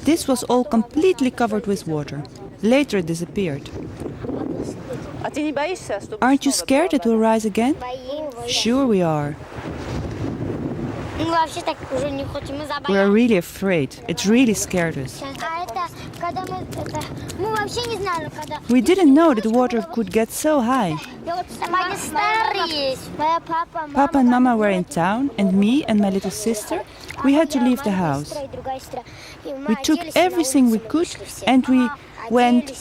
This was all completely covered with water. Later it disappeared. Aren't you scared it will rise again? Sure we are. We are really afraid. It really scared us. We didn't know that the water could get so high. Papa and Mama were in town, and me and my little sister, we had to leave the house. We took everything we could and we went.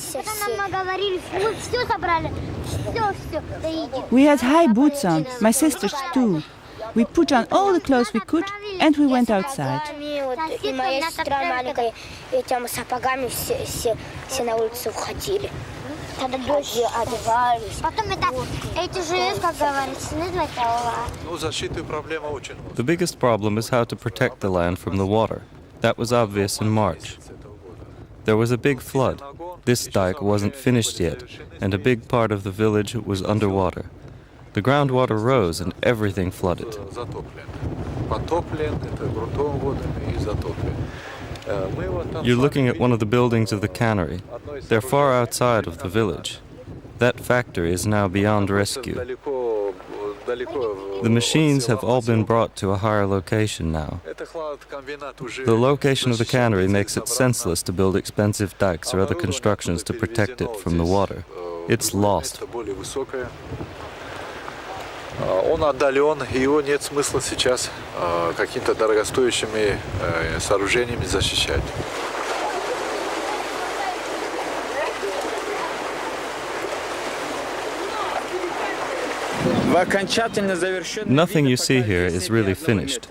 We had high boots on, my sisters too. We put on all the clothes we could and we went outside. The biggest problem is how to protect the land from the water. That was obvious in March. There was a big flood. This dike wasn't finished yet, and a big part of the village was underwater. The groundwater rose and everything flooded. You're looking at one of the buildings of the cannery. They're far outside of the village. That factory is now beyond rescue. The machines have all been brought to a higher location now. The location of the cannery makes it senseless to build expensive dikes or other constructions to protect it from the water. It's lost. Он отдален, его нет смысла сейчас какими-то дорогостоящими сооружениями защищать. Nothing you see here is really finished.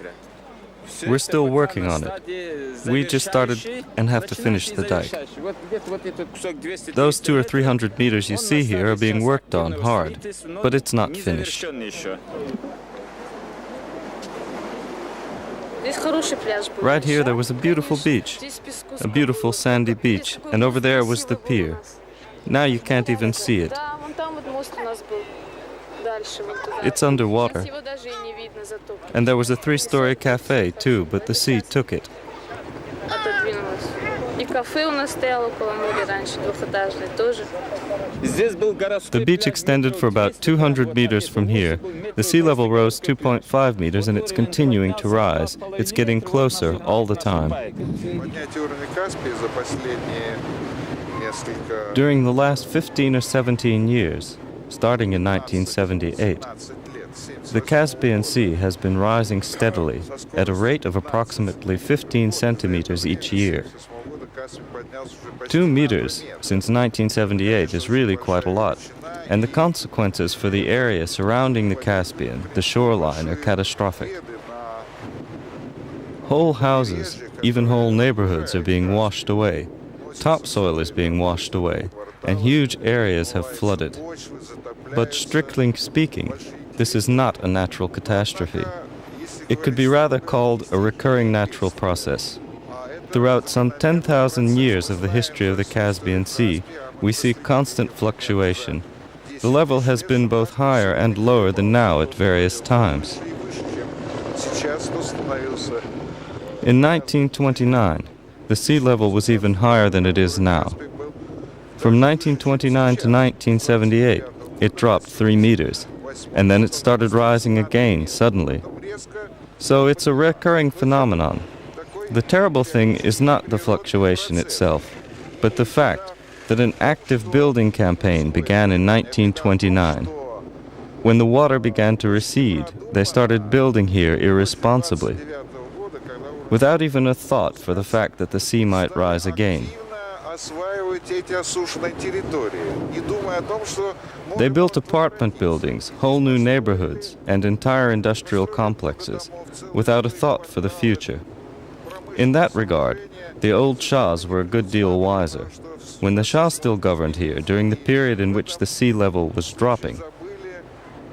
We're still working on it. We just started and have to finish the dike. Those 200 or 300 meters you see here are being worked on hard, but it's not finished. Right here there was a beautiful beach, a beautiful sandy beach, and over there was the pier. Now you can't even see it. It's underwater. And there was a 3-story cafe too, but the sea took it. The beach extended for about 200 meters from here. The sea level rose 2.5 meters and it's continuing to rise. It's getting closer all the time. During the last 15 or 17 years, starting in 1978, the Caspian Sea has been rising steadily at a rate of approximately 15 centimeters each year. 2 meters since 1978 is really quite a lot, and the consequences for the area surrounding the Caspian, the shoreline, are catastrophic. Whole houses, even whole neighborhoods are being washed away. Topsoil is being washed away, and huge areas have flooded. But strictly speaking, this is not a natural catastrophe. It could be rather called a recurring natural process. Throughout some 10,000 years of the history of the Caspian Sea, we see constant fluctuation. The level has been both higher and lower than now at various times. In 1929, the sea level was even higher than it is now. From 1929 to 1978, it dropped 3 meters, and then it started rising again suddenly. So it's a recurring phenomenon. The terrible thing is not the fluctuation itself, but the fact that an active building campaign began in 1929. When the water began to recede, they started building here irresponsibly, without even a thought for the fact that the sea might rise again. They built apartment buildings, whole new neighborhoods, and entire industrial complexes, without a thought for the future. In that regard, the old Shahs were a good deal wiser. When the Shah still governed here, during the period in which the sea level was dropping,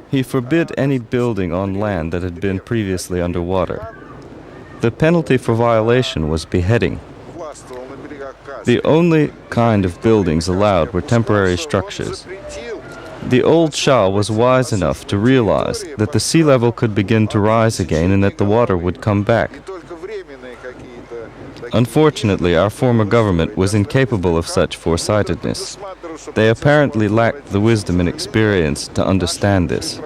he forbid any building on land that had been previously underwater. The penalty for violation was beheading. The only kind of buildings allowed were temporary structures. The old Shah was wise enough to realize that the sea level could begin to rise again and that the water would come back. Unfortunately, our former government was incapable of such foresightedness. They apparently lacked the wisdom and experience to understand this.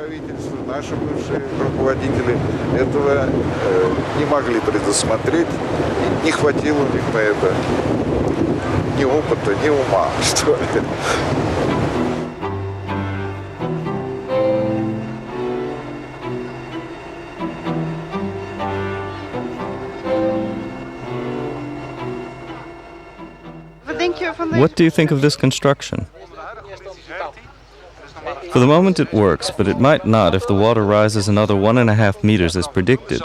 Наши бывшие руководители этого не могли предусмотреть, не хватило у них на это ни опыта, ни ума, что ли. What do you think of this construction? For the moment it works, but it might not if the water rises another 1.5 meters as predicted.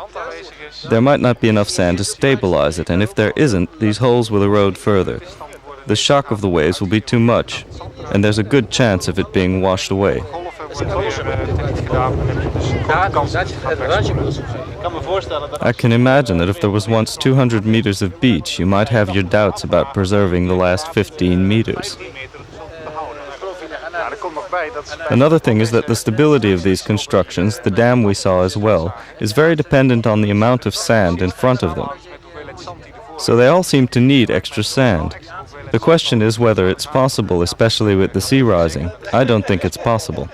There might not be enough sand to stabilize it, and if there isn't, these holes will erode further. The shock of the waves will be too much, and there's a good chance of it being washed away. I can imagine that if there was once 200 meters of beach, you might have your doubts about preserving the last 15 meters. Another thing is that the stability of these constructions, the dam we saw as well, is very dependent on the amount of sand in front of them. So they all seem to need extra sand. The question is whether it's possible, especially with the sea rising. I don't think it's possible.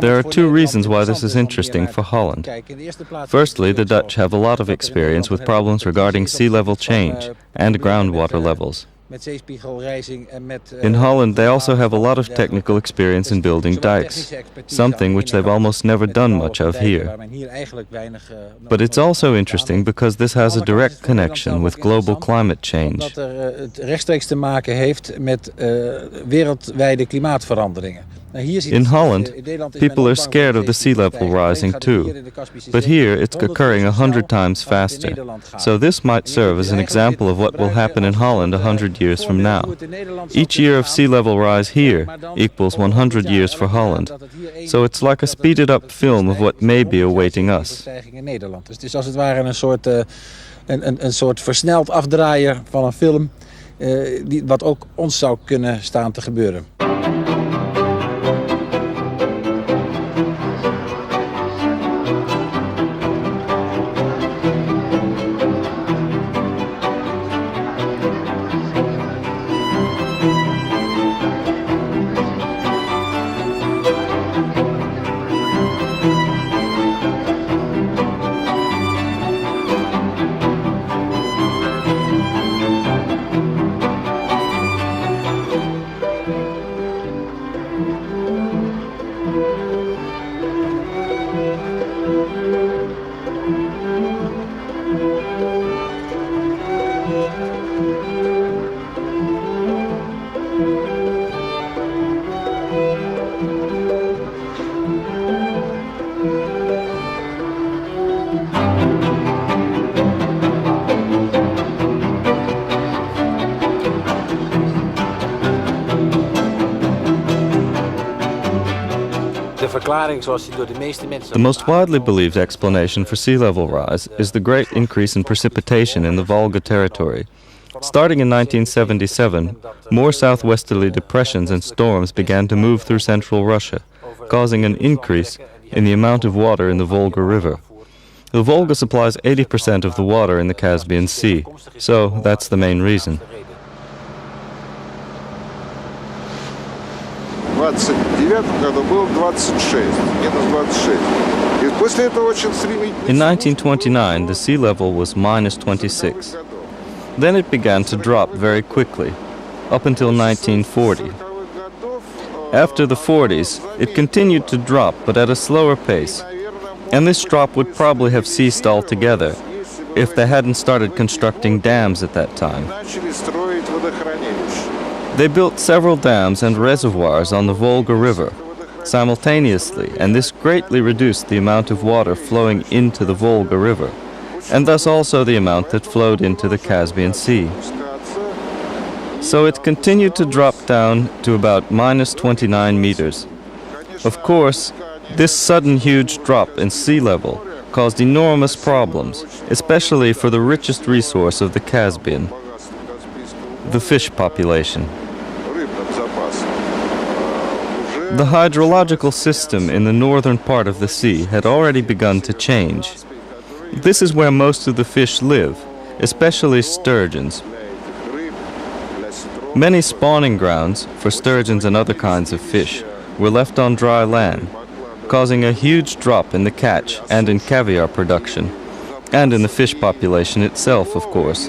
There are two reasons why this is interesting for Holland. Firstly, the Dutch have a lot of experience with problems regarding sea level change and groundwater levels. In Holland, they also have a lot of technical experience in building dikes, something which they've almost never done much of here. But it's also interesting because this has a direct connection with global climate change. In Holland, people are scared of the sea level rising too, but here it's occurring 100 times faster. So this might serve as an example of what will happen in Holland 100 years from now. Each year of sea level rise here equals 100 years for Holland. So it's like a speeded up film of what may be awaiting us. Het is als het ware een soort versneld afdraaien van een film, wat ook ons zou kunnen staan te gebeuren. The most widely believed explanation for sea level rise is the great increase in precipitation in the Volga territory. Starting in 1977, more southwesterly depressions and storms began to move through central Russia, causing an increase in the amount of water in the Volga River. The Volga supplies 80% of the water in the Caspian Sea, so that's the main reason. In 1929, the sea level was minus 26. Then it began to drop very quickly, up until 1940. After the 40s, it continued to drop, but at a slower pace. And this drop would probably have ceased altogether if they hadn't started constructing dams at that time. They built several dams and reservoirs on the Volga River simultaneously, and this greatly reduced the amount of water flowing into the Volga River, and thus also the amount that flowed into the Caspian Sea. So it continued to drop down to about minus 29 meters. Of course, this sudden huge drop in sea level caused enormous problems, especially for the richest resource of the Caspian, the fish population. The hydrological system in the northern part of the sea had already begun to change. This is where most of the fish live, especially sturgeons. Many spawning grounds for sturgeons and other kinds of fish were left on dry land, causing a huge drop in the catch and in caviar production, and in the fish population itself, of course.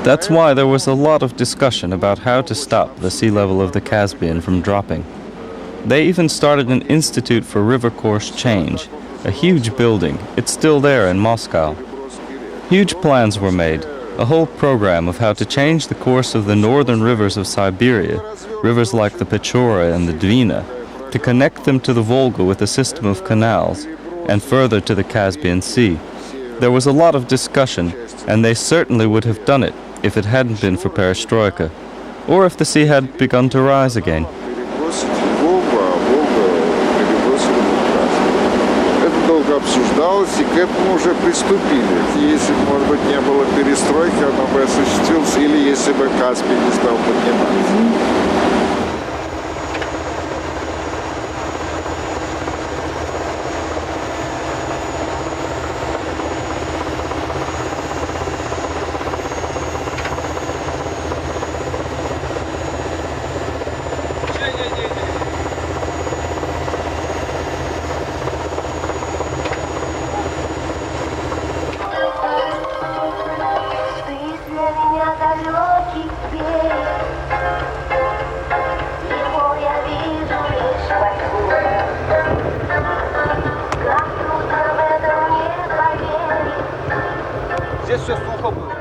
That's why there was a lot of discussion about how to stop the sea level of the Caspian from dropping. They even started an institute for river course change, a huge building. It's still there in Moscow. Huge plans were made, a whole program of how to change the course of the northern rivers of Siberia, rivers like the Pechora and the Dwina, to connect them to the Volga with a system of canals, and further to the Caspian Sea. There was a lot of discussion, and they certainly would have done it if it hadn't been for perestroika, or if the sea had begun to rise again. Обсуждалось, и к этому уже приступили. Если бы, может быть, не было перестройки, оно бы осуществилось, или если бы Каспий не стал подниматься.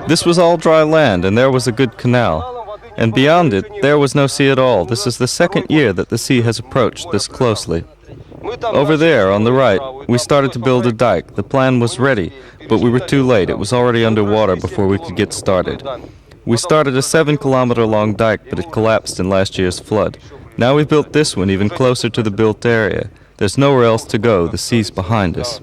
This was all dry land, and there was a good canal. And beyond it, there was no sea at all. This is the second year that the sea has approached this closely. Over there, on the right, we started to build a dike. The plan was ready, but we were too late. It was already underwater before we could get started. We started a 7-kilometer-long dike, but it collapsed in last year's flood. Now we've built this one even closer to the built area. There's nowhere else to go. The sea's behind us.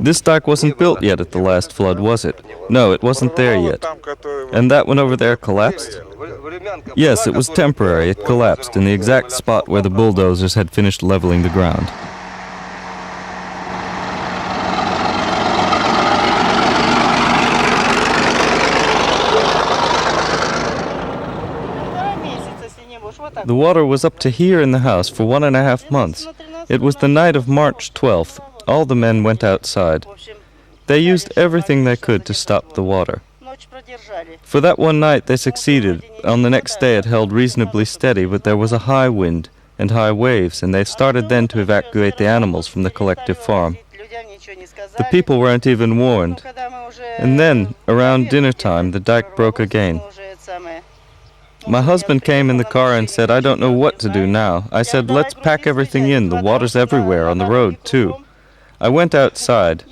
This dike wasn't built yet at the last flood, was it? No, it wasn't there yet. And that one over there collapsed? Yes, it was temporary. It collapsed in the exact spot where the bulldozers had finished leveling the ground. The water was up to here in the house for 1.5 months. It was the night of March 12th. All the men went outside. They used everything they could to stop the water. For that one night they succeeded. On the next day it held reasonably steady, but there was a high wind and high waves, and they started then to evacuate the animals from the collective farm. The people weren't even warned. And then, around dinner time, the dike broke again. My husband came in the car and said, "I don't know what to do now." I said, "Let's pack everything in. The water's everywhere, on the road, too." I went outside.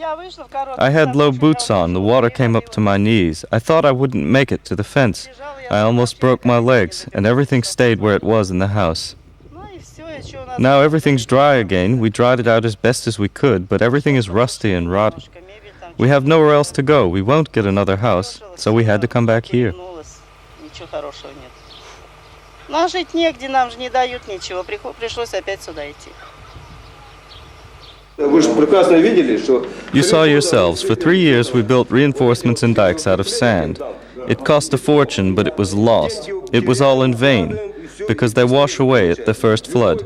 I had low boots on. The water came up to my knees. I thought I wouldn't make it to the fence. I almost broke my legs, and everything stayed where it was in the house. Now everything's dry again. We dried it out as best as we could, but everything is rusty and rotten. We have nowhere else to go. We won't get another house, so we had to come back here. Жить негде, нам же не дают ничего. Пришлось опять сюда идти. You saw yourselves, for 3 years we built reinforcements and dikes out of sand. It cost a fortune, but it was lost. It was all in vain, because they wash away at the first flood.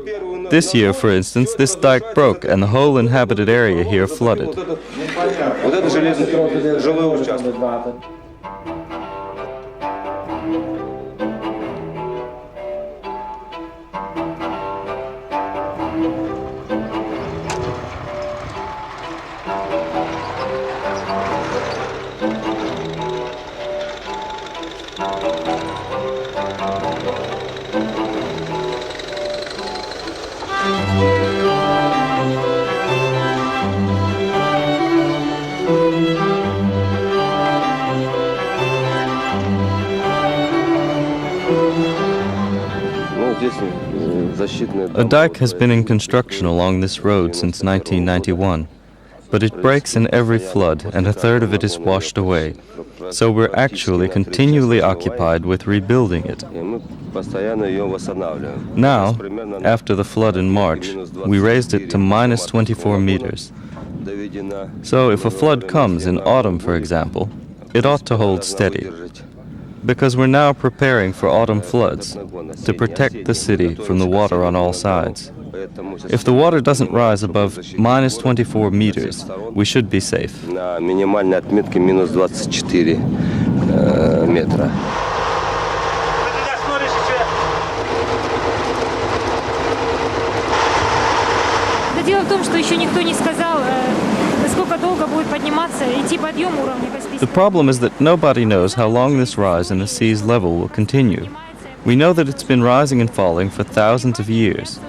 This year, for instance, this dike broke and the whole inhabited area here flooded. A dike has been in construction along this road since 1991. but it breaks in every flood and a third of it is washed away. So we're actually continually occupied with rebuilding it. Now, after the flood in March, we raised it to minus 24 meters. So if a flood comes in autumn, for example, it ought to hold steady. Because we're now preparing for autumn floods to protect the city from the water on all sides. If the water doesn't rise above minus 24 meters, we should be safe. Дело в том, что еще никто не сказал, насколько долго будет подниматься и идти подъем уровня Каспийского. The problem is that nobody knows how long this rise in the sea's level will continue. We know that it's been rising and falling for thousands of years.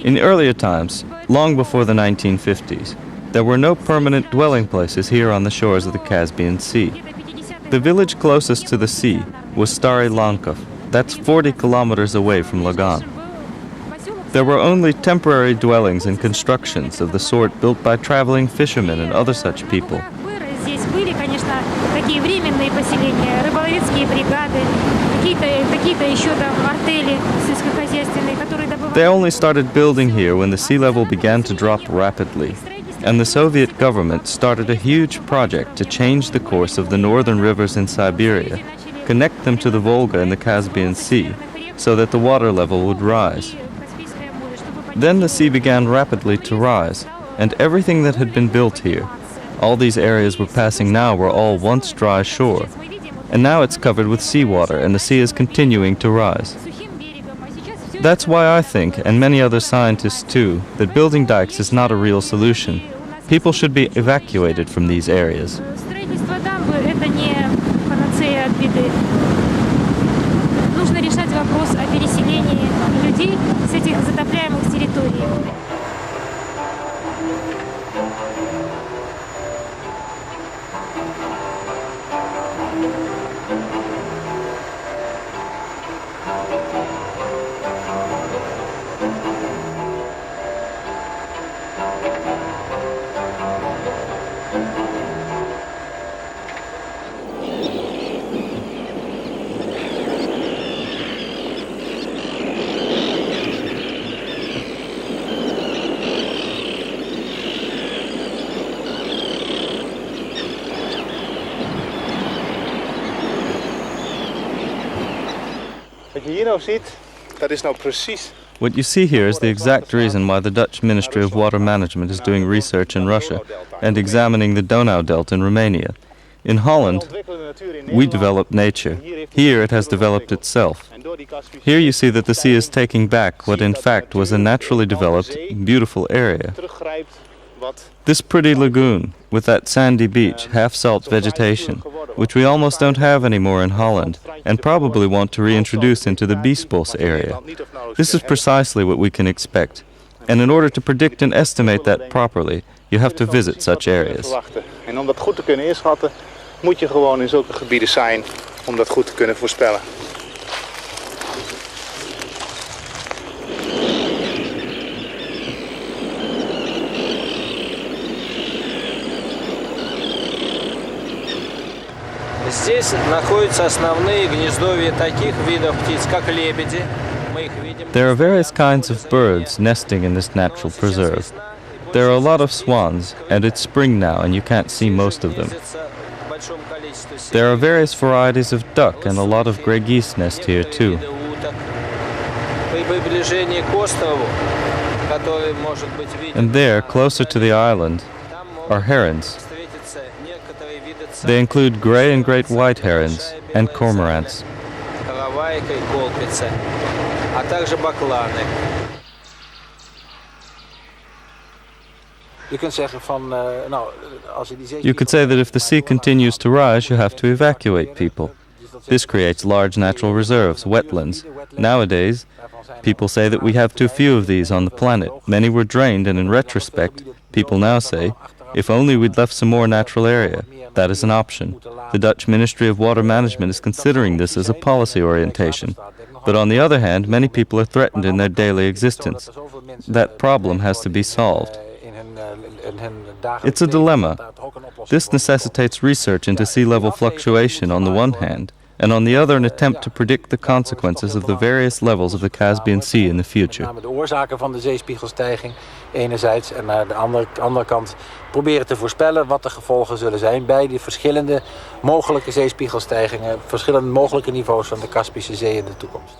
In earlier times, long before the 1950s, there were no permanent dwelling places here on the shores of the Caspian Sea. The village closest to the sea was Stary Lankov. That's 40 kilometers away from Lagan. There were only temporary dwellings and constructions of the sort built by traveling fishermen and other such people. Здесь были, конечно, такие временные поселения, рыболовецкие бригады, какие-то еще там артели сельскохозяйственные, которые добывали. They only started building here when the sea level began to drop rapidly, and the Soviet government started a huge project to change the course of the northern rivers in Siberia, connect them to the Volga and the Caspian Sea, so that the water level would rise. Then the sea began rapidly to rise, and everything that had been built here, all these areas we're passing now were all once dry shore, and now it's covered with seawater and the sea is continuing to rise. That's why I think, and many other scientists too, that building dikes is not a real solution. People should be evacuated from these areas. Нужно решать вопрос о переселении людей с этих затопляемых территорий. What you see here is the exact reason why the Dutch Ministry of Water Management is doing research in Russia and examining the Donau Delta in Romania. In Holland, we developed nature. Here it has developed itself. Here you see that the sea is taking back what in fact was a naturally developed, beautiful area. This pretty lagoon, with that sandy beach, half-salt vegetation, which we almost don't have anymore in Holland, and probably want to reintroduce into the Biesbos area. This is precisely what we can expect. And in order to predict and estimate that properly, you have to visit such areas. En om dat goed te kunnen inschatten, moet je gewoon in zulke gebieden zijn om dat goed te kunnen voorspellen. Здесь находятся основные гнездовья таких видов птиц, как лебеди. Мы их видим. There are various kinds of birds nesting in this natural preserve. There are a lot of swans, and it's spring now and you can't see most of them. There are various varieties of duck and a lot of grey geese nest here too. And there, closer to the island, are herons. They include grey and great white herons and cormorants. You could say that if the sea continues to rise, you have to evacuate people. This creates large natural reserves, wetlands. Nowadays, people say that we have too few of these on the planet. Many were drained, and in retrospect, people now say, if only we'd left some more natural area. That is an option. The Dutch Ministry of Water Management is considering this as a policy orientation. But on the other hand, many people are threatened in their daily existence. That problem has to be solved. It's a dilemma. This necessitates research into sea level fluctuation on the one hand, and on the other an attempt to predict the consequences of the various levels of the Caspian Sea in the future. De oorzaken van de zeespiegelstijging enerzijds en aan de andere kant proberen te voorspellen wat de gevolgen zullen zijn bij die verschillende mogelijke zeespiegelstijgingen, verschillende mogelijke niveaus van de Kaspische Zee in de toekomst.